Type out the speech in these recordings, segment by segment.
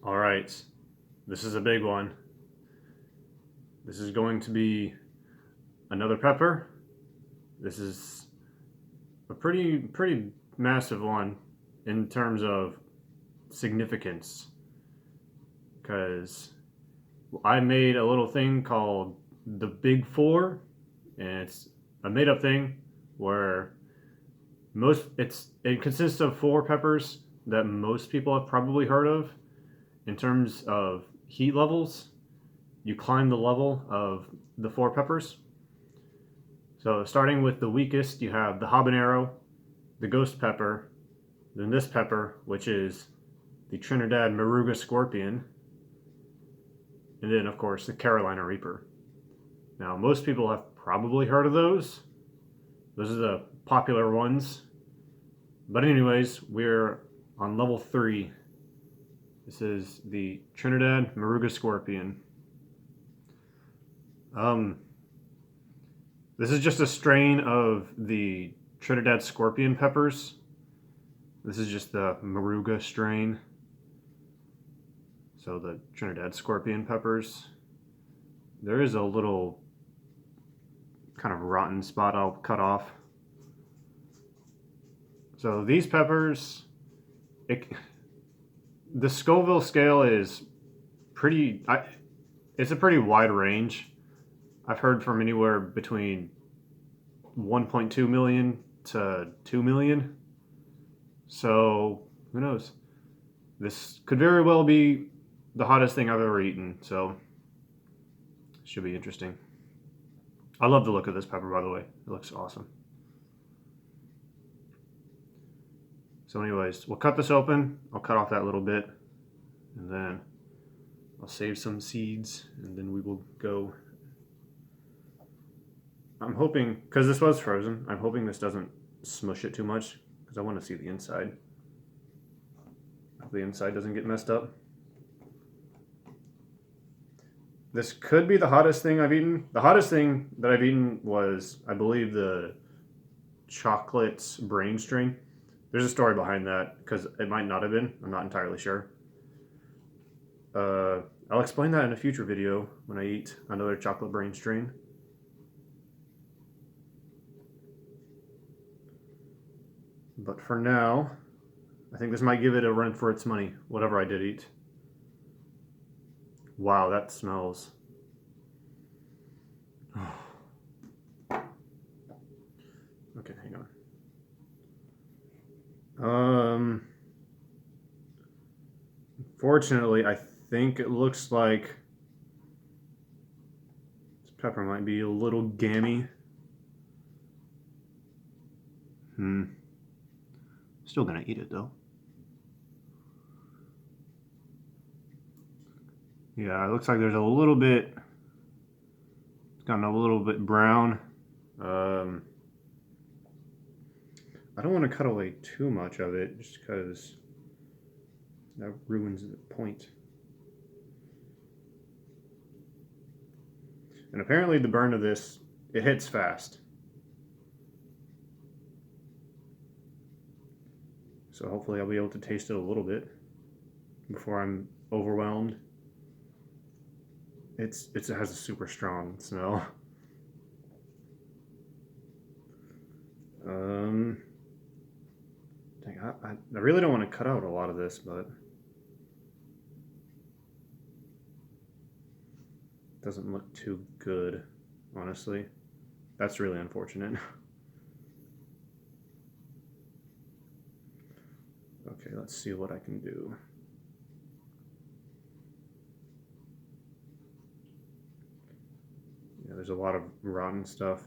All right, this is a big one. This is going to be another pepper. This is a pretty massive one in terms of significance because I made a little thing called the Big Four, and it's a made up thing where it consists of four peppers that most people have probably heard of in terms of heat levels. You climb the level of the four peppers. So starting with the weakest, you have the habanero, the ghost pepper, then this pepper, which is the Trinidad Moruga scorpion, and then of course the Carolina Reaper. Now most people have probably heard of those. Those are the popular ones. But anyways, we're on level 3. This is the Trinidad Moruga scorpion. This is just a strain of the Trinidad scorpion peppers. This is just the Moruga strain. So the Trinidad scorpion peppers. There is a little kind of rotten spot I'll cut off. So these peppers, the Scoville scale is it's a pretty wide range. I've heard from anywhere between 1.2 million to 2 million. So who knows? This could very well be the hottest thing I've ever eaten. So should be interesting. I love the look of this pepper, by the way. It looks awesome. So anyways, we'll cut this open. I'll cut off that little bit, and then I'll save some seeds, and then we will go. I'm hoping, because this was frozen, I'm hoping this doesn't smush it too much, because I want to see the inside. Hope the inside doesn't get messed up. This could be the hottest thing I've eaten. The hottest thing that I've eaten was, I believe, the chocolate brain string. There's a story behind that, because it might not have been. I'm not entirely sure. I'll explain that in a future video when I eat another chocolate brain string. But for now, I think this might give it a run for its money, whatever I did eat. Wow, that smells. Okay, hang on. Fortunately, I think it looks like this pepper might be a little gammy. Still gonna eat it though. Yeah, it looks like there's a little bit, it's gotten a little bit brown. I don't want to cut away too much of it just because that ruins the point. And apparently the burn of this, it hits fast. So hopefully I'll be able to taste it a little bit before I'm overwhelmed. It has a super strong smell. I really don't want to cut out a lot of this, but it doesn't look too good, honestly. That's really unfortunate. Okay, let's see what I can do. Yeah, there's a lot of rotten stuff.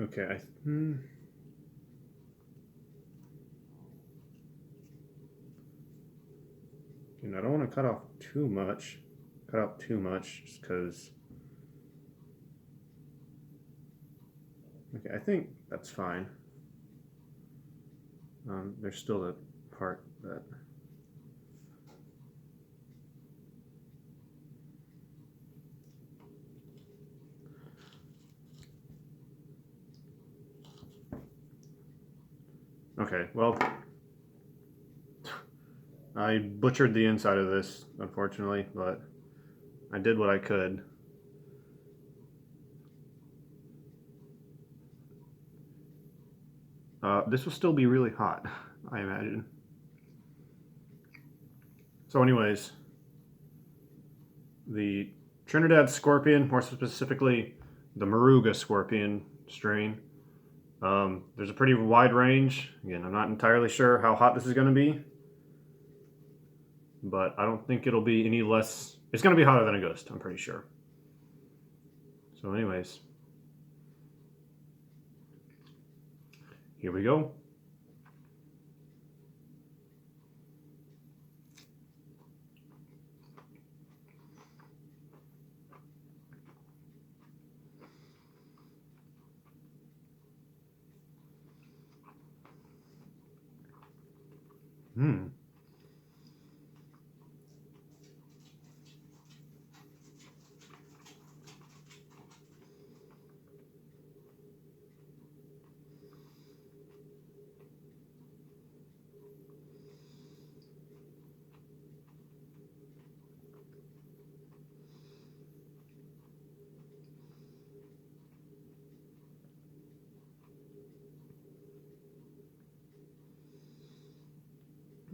Okay, and I don't want to cut out too much just because Okay, I think that's fine. There's still the part that... Okay, well, I butchered the inside of this, unfortunately, but I did what I could. This will still be really hot, I imagine. So anyways, the Trinidad scorpion, more specifically the Moruga scorpion strain, there's a pretty wide range. Again, I'm not entirely sure how hot this is going to be, but I don't think it'll be any less. It's going to be hotter than a ghost, I'm pretty sure. So anyways, here we go.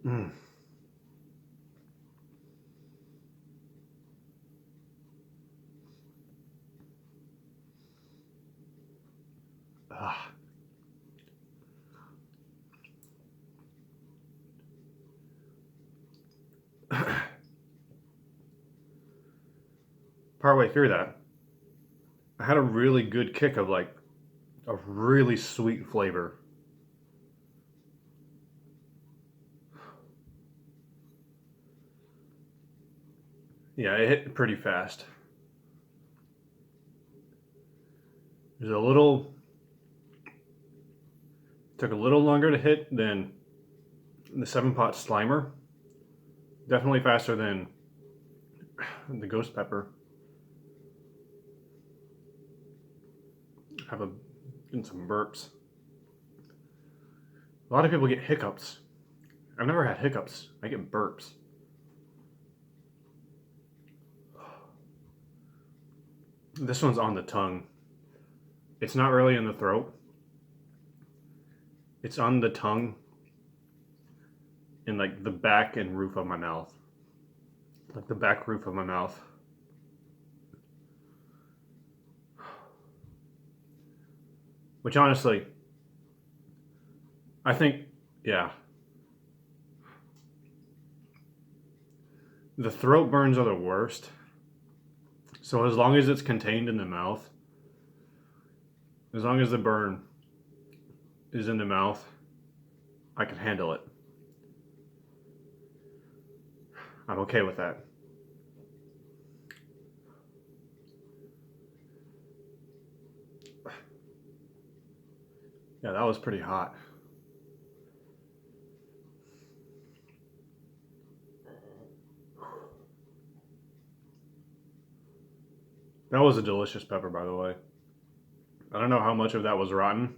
Mm. Ah. Partway through that, I had a really good kick of like a really sweet flavor. Yeah, it hit pretty fast. There's a little, took a little longer to hit than the 7-pot Slimer. Definitely faster than the ghost pepper. Have some burps. A lot of people get hiccups. I've never had hiccups. I get burps. This one's on the tongue. It's not really in the throat. It's on the tongue in like the back and roof of my mouth. Like the back roof of my mouth. Which honestly, I think, yeah. The throat burns are the worst. So as long as it's contained in the mouth, as long as the burn is in the mouth, I can handle it. I'm okay with that. Yeah, that was pretty hot. That was a delicious pepper, by the way. I don't know how much of that was rotten,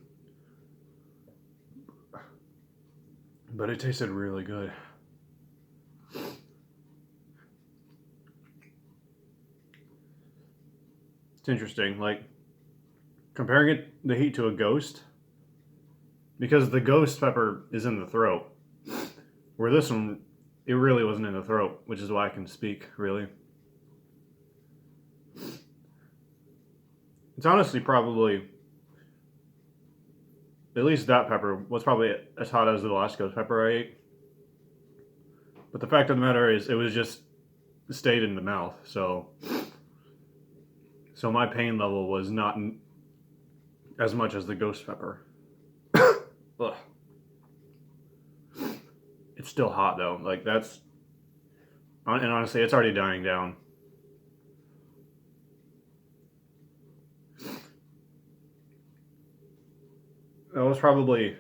but it tasted really good. It's interesting, like comparing the heat to a ghost, because the ghost pepper is in the throat, where this one, it really wasn't in the throat, which is why I can speak, really. It's honestly probably, at least that pepper was probably as hot as the last ghost pepper I ate. But the fact of the matter is, it was just stayed in the mouth, so my pain level was not as much as the ghost pepper. Ugh. It's still hot though, like that's, and honestly, it's already dying down. That was probably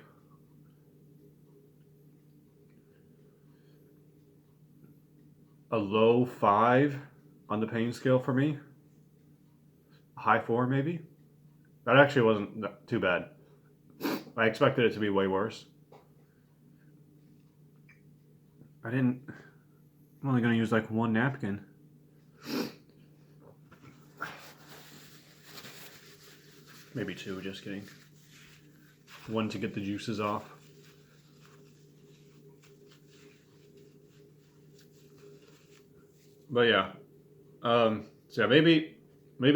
a low 5 on the pain scale for me. A high 4 maybe. That actually wasn't too bad. I expected it to be way worse. I'm only gonna use like one napkin. Maybe 2, just kidding. 1 to get the juices off. But yeah. So yeah, maybe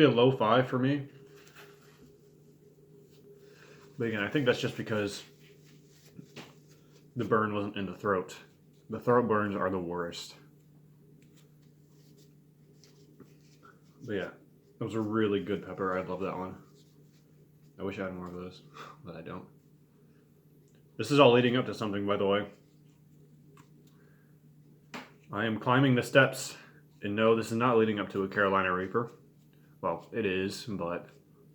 a low 5 for me. But again, I think that's just because the burn wasn't in the throat. The throat burns are the worst. But yeah, that was a really good pepper. I love that one. I wish I had more of those, but I don't. This is all leading up to something, by the way. I am climbing the steps, and no, this is not leading up to a Carolina Reaper. Well, it is, but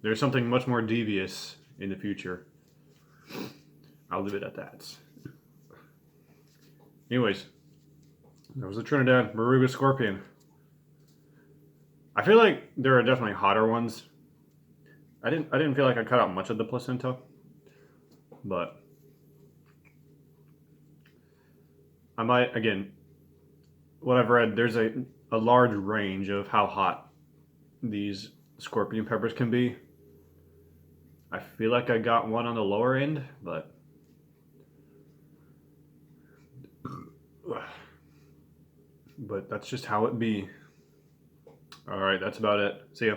there's something much more devious in the future. I'll leave it at that. Anyways, there was a Trinidad Moruga scorpion. I feel like there are definitely hotter ones. I didn't feel like I cut out much of the placenta, but I might, again, what I've read, there's a large range of how hot these scorpion peppers can be. I feel like I got one on the lower end, but that's just how it be. All right, that's about it. See ya.